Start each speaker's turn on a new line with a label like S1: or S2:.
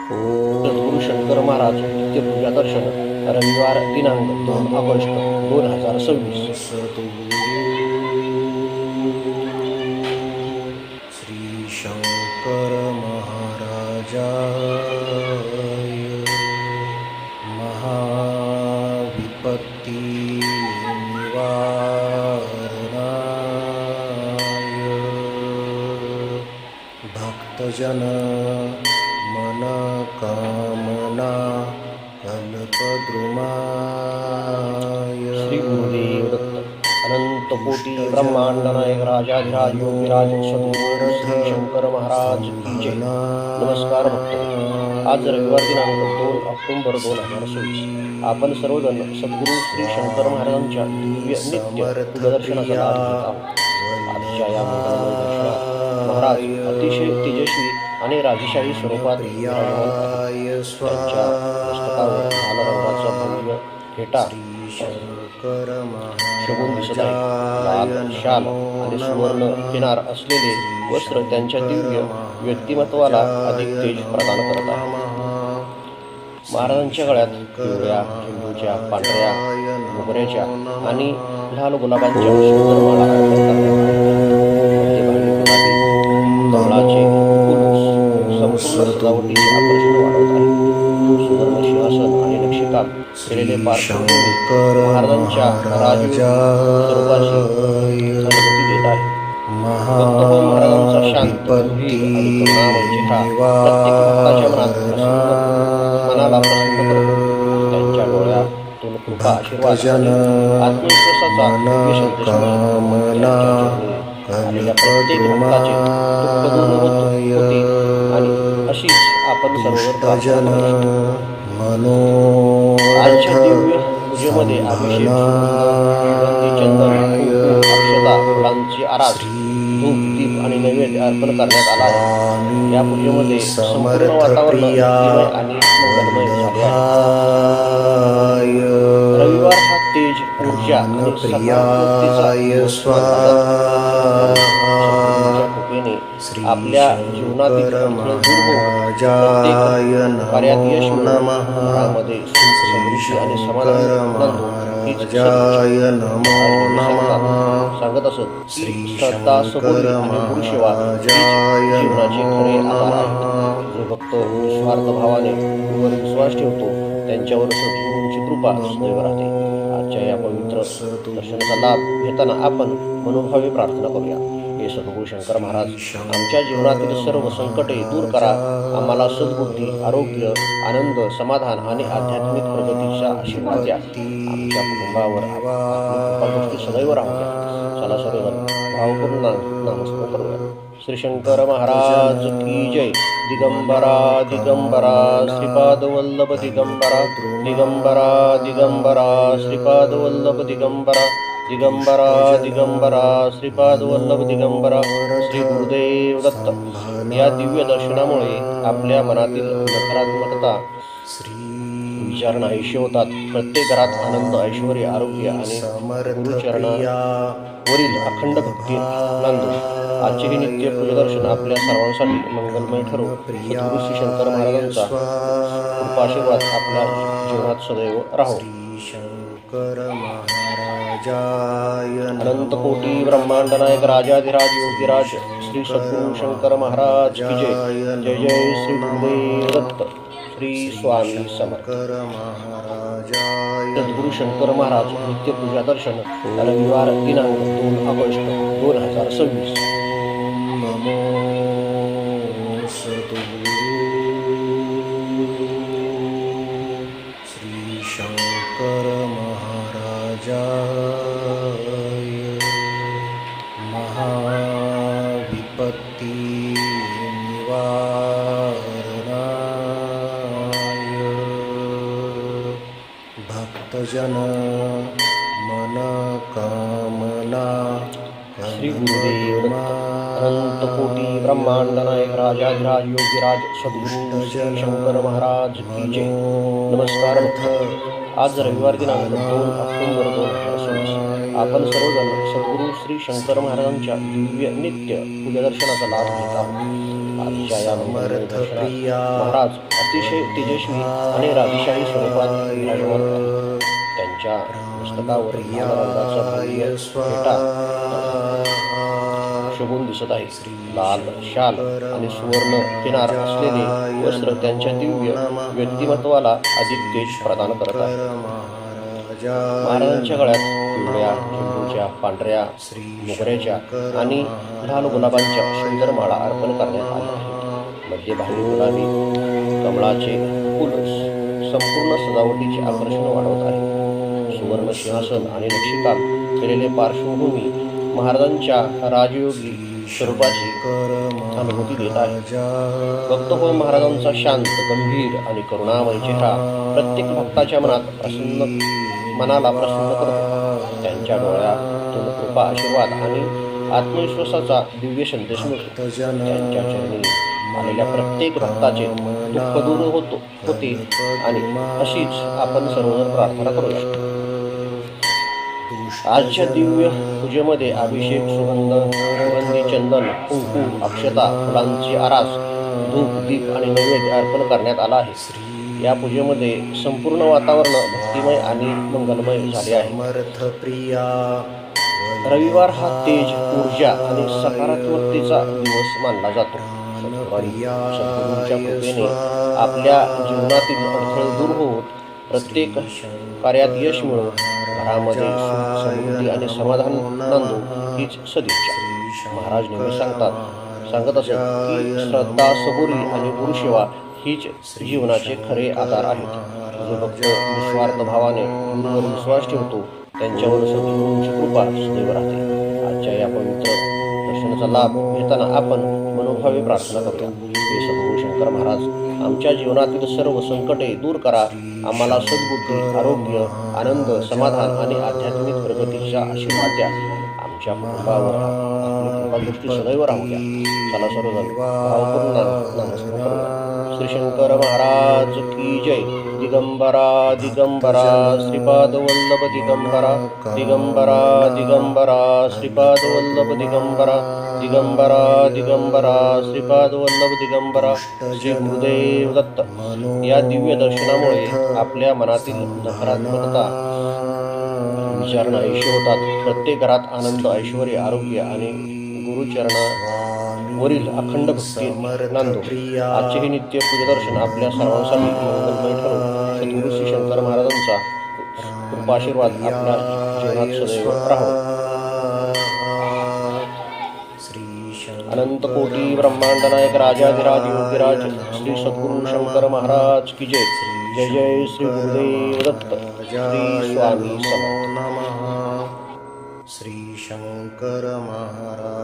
S1: सद्गुरू शंकर महाराज नित्य पूजा दर्शन रविवार दिनांक 2 ऑगस्ट 2026.
S2: श्री शंकर महाराजाय महाविपत्ती निवारणाय भक्तजन मनकामना कल्पद्रुमाय.
S1: श्री गुरुदेव दत्त. अनंत कोटी ब्रह्मांड नायक राजाधिराज योगीराज सद्गुरू श्री शंकर महाराज की जय. नमस्कार भक्त. आज रविवार दिनांक 2 ऑक्टोबर 2026. आपण सर्वजण सद्गुरू श्री शंकर महाराजांच्या दिव्य नित्य पूजदर्शनाचा लाभ घेत आहोत. आजच्या या मंगलमय दर्शनात महाराज अतिशय तेजस्वी आणि राजशाही स्वरूपात विराजमान आहेत. त्यांच्या मस्तकावर लाल रंगाचा भव्य फेटा शोभून दिसत आहे. लाल शाल आणि सुवर्ण किनार असलेले वस्त्र त्यांच्या दिव्य व्यक्तिमत्वाला अधिक तेज प्रदान करत आहे. महाराजांच्या गळ्यात पिवळ्या, झेंडूच्या, पांढऱ्या, मोगऱ्याच्या आणि लाल गुलाबांच्या सुंदर माळा अर्पण करण्यात आल्या. मध्यभागी गुलाबी कमळाचे फूल संपूर्ण सजावटीचे आकर्षण वाढवत आहे. सुवर्ण सिंहासन आणि नक्षीकाम केलेले पार्श्वभूमी महाराजांच्या राजयोगी स्वरूपाची अनुभूती देत आहे. भक्त हो महाराजांचा शांत, गंभीर आणि करुणामय चेहरा प्रत्येक भक्ताच्या मनाला प्रसन्न करतो. त्यांच्या डोळ्यातून कृपा, आशीर्वाद आणि आत्मविश्वासाचा दिव्य संदेश आलेल्या प्रत्येक भक्ताचे दुःख दूर होते आणि अशीच आपण सर्वजण प्रार्थना करू शकतो. आजच्या दिव्य पूजेमध्ये अभिषेक, चंदन, कुंकू, अक्षता, फुलांची आरास, धूप, दीप आणि नैवेद्य अर्पण करण्यात आला आहे. या पूजेमध्ये संपूर्ण वातावरण भक्तिमय आणि मंगलमय झाले आहे. रविवार हा तेज, ऊर्जा आणि सकारात्मकतेचा कृपेने आपल्या जीवनातील अडथळे दूर होऊन प्रत्येक कार्यात यश मिळवून घरामध्ये समृद्धी आणि समाधान नांदो हीच सांगत असत की श्रद्धा, सबुरी आणि गुरुसेवा जीवनाचे खरे आधार आहेत. जो भक्त निस्वार्थ भावाने गुरुवर विश्वास ठेवतो त्यांच्यावर सद्गुरूंची कृपा सदैव राहते. आजच्या या पवित्र दर्शनाचा लाभ घेताना आपण मनोभावे प्रार्थना करूया. हे सद्गुरू शंकर महाराज, आमच्या जीवनातील सर्व संकटे दूर करा. आम्हाला सद्बुद्धी, आरोग्य, आनंद, समाधान आणि आध्यात्मिक प्रगतीचा आशीर्वाद द्या. आमच्या कुटुंबावर कृपादृष्टी सदैव राहू द्या. चला सर्वजण भावपूर्ण नामस्मरण करूया. श्री शंकर महाराज की जय. दिगंबरा दिगंबरा श्रीपाद वल्लभ दिगंबरा, दिगंबरा दिगंबरा श्रीपाद वल्लभ दिगंबरा, दिगंबरा दिगंबरा श्रीपाद वल्लभ दिगंबरा. श्री गुरुदेव दत्त. या दिव्य दर्शनामुळे आपल्या मनातील नकारात्मकता विचार नाहीसे होतात. प्रत्येक घरात आनंद, ऐश्वर, आरोग्य आणि गुरुचरणावरील अखंड भक्ती नांदो. आजचे हे नित्य पूजदर्शन आपल्या सर्वांसाठी मंगलमय ठरो. सद्गुरू श्री शंकर महाराजांचा कृपाशीर्वाद आपल्या जीवनात सदैव राहो. अनंत कोटी ब्रह्मांड नायक राजाधिराज योगीराज श्री सद्गुरू शंकर महाराज की जय. जय जय श्री गुरुदेव दत्त. श्री स्वामी समर्थ. सद्गुरू शंकर महाराज नित्य पूजा दर्शन रविवार दिनांक 2 ऑगस्ट 2026.
S2: नमो सद्गुरू श्री शंकर महाराजाय महाविपत्ती निवारणाय भक्तजन मनकामना.
S1: श्री गुरुदेव दत्त. अनंत कोटी ब्रह्मांड नायक राजाधिराज योगीराज सद्गुरू श्री शंकर महाराज की जय. नमस्कार भक्त. आज रविवार दिनांक 2 ऑक्टोबर 2026. आपण सर्वजण सद्गुरू श्री शंकर महाराजांच्या दिव्य नित्य पूजदर्शनाचा लाभ घेत आहोत. आजच्या या मंगलमय दर्शनात
S2: समर्थप्रिया
S1: महाराज अतिशय तेजस्वी आणि राजशाही स्वरूपात विराजमान आहेत. त्यांच्या मस्तकावर लाल रंगाचा भव्य फेटा शोभून दिसत आहे. लाल शाल आणि सुवर्ण किनार असलेले वस्त्र त्यांच्या दिव्य व्यक्तिमत्वाला अधिक तेज प्रदान करत आहे. महाराजांच्या गळ्यात पिवळ्या, झेंडूच्या, पांढऱ्या, मोगऱ्याच्या आणि लाल गुलाबांच्या सुंदर माळा अर्पण करण्यात आल्या आहेत. मध्यभागी गुलाबी कमळाचे फूल संपूर्ण सजावटीचे आकर्षण वाढवत आहे. सुवर्ण सिंहासन आणि नक्षीकाम केलेले पार्श्वभूमी महाराजांच्या राजयोगी स्वरूपाची अनुभूती देत आहे. भक्त हो महाराजांचा शांत, गंभीर आणि करुणामय चेहरा प्रत्येक भक्ताच्या मनाला प्रसन्न करतो. त्यांच्या डोळ्यातून कृपा, आशीर्वाद आणि आत्मविश्वासाचा दिव्य संदेश मिळतो. त्यांच्या चरणी आलेल्या प्रत्येक भक्ताचे दुःख दूर होते आणि अशीच आपण सर्वजण प्रार्थना करूया. आजच्या दिव्य पूजेमध्ये अभिषेक, सुगंधी चंदन, कुंकू, अक्षता, फुलांची आरास, धूप, दीप आणि नैवेद्य अर्पण करण्यात आला आहे. या पूजेमध्ये संपूर्ण वातावरण भक्तिमय आणि मंगलमय झाले आहे.
S2: समर्थप्रिया
S1: रविवार हा तेज, ऊर्जा आणि सकारात्मकतेचा दिवस मानला जातो. सद्गुरूंच्या कृपेने आपल्या जीवनातील अडथळे दूर होत प्रत्येक कार्यात यश मिळो, घरामध्ये सुख, समृद्धी आणि समाधान नांदो हीच सदिच्छा. महाराज नेहमी सांगत असत की श्रद्धा, सबुरी आणि गुरुसेवा हीच जीवनाचे खरे आधार आहेत. जो भक्त निस्वार्थ भावाने गुरुवर विश्वास ठेवतो त्यांच्यावर सद्गुरूंची कृपा सदैव राहते. आजच्या या पवित्र दर्शनाचा लाभ घेताना आपण मनोभावे प्रार्थना करूया. हे सद्गुरू शंकर महाराज, आमच्या जीवनातील सर्व संकटे दूर करा. आम्हाला सद्बुद्धी, आरोग्य, आनंद, समाधान आणि आध्यात्मिक प्रगतीचा आशीर्वाद द्या. आमच्या कुटुंबावर आपली कृपादृष्टी सदैव राहू द्या. चला सर्वजण भावपूर्ण नामस्मरण करूया. श्री शंकर महाराज की जय. दिगंबरा दिगंबरा श्रीपाद वल्लभ दिगंबरा, दिगंबरा दिगंबरा श्रीपाद वल्लभ दिगंबरा, दिगंबरा दिगंबरा श्रीपाद वल्लभ दिगंबरा. श्री गुरुदेव दत्त. या दिव्य दर्शनामुळे आपल्या मनातील नकारात्मकता विचार नाहीसे होतात. प्रत्येक घरात आनंद, ऐश्वर, आरोग्य आणि गुरुचरणावरील अखंड भक्ती नांदो. आजचे हे नित्य पूजदर्शन आपल्या सर्वांसाठी मंगलमय ठरो. सद्गुरू श्री शंकर महाराजांचा कृपाशीर्वाद आपल्या जीवनात सदैव राहो. अनंत कोटी ब्रह्मांड नायक राजाधिराज योगीराज श्री सद्गुरू शंकर महाराज की जय. जय जय श्री गुरुदेव दत्त. श्री स्वामी समर्थ.
S2: श्री शंकर महाराज.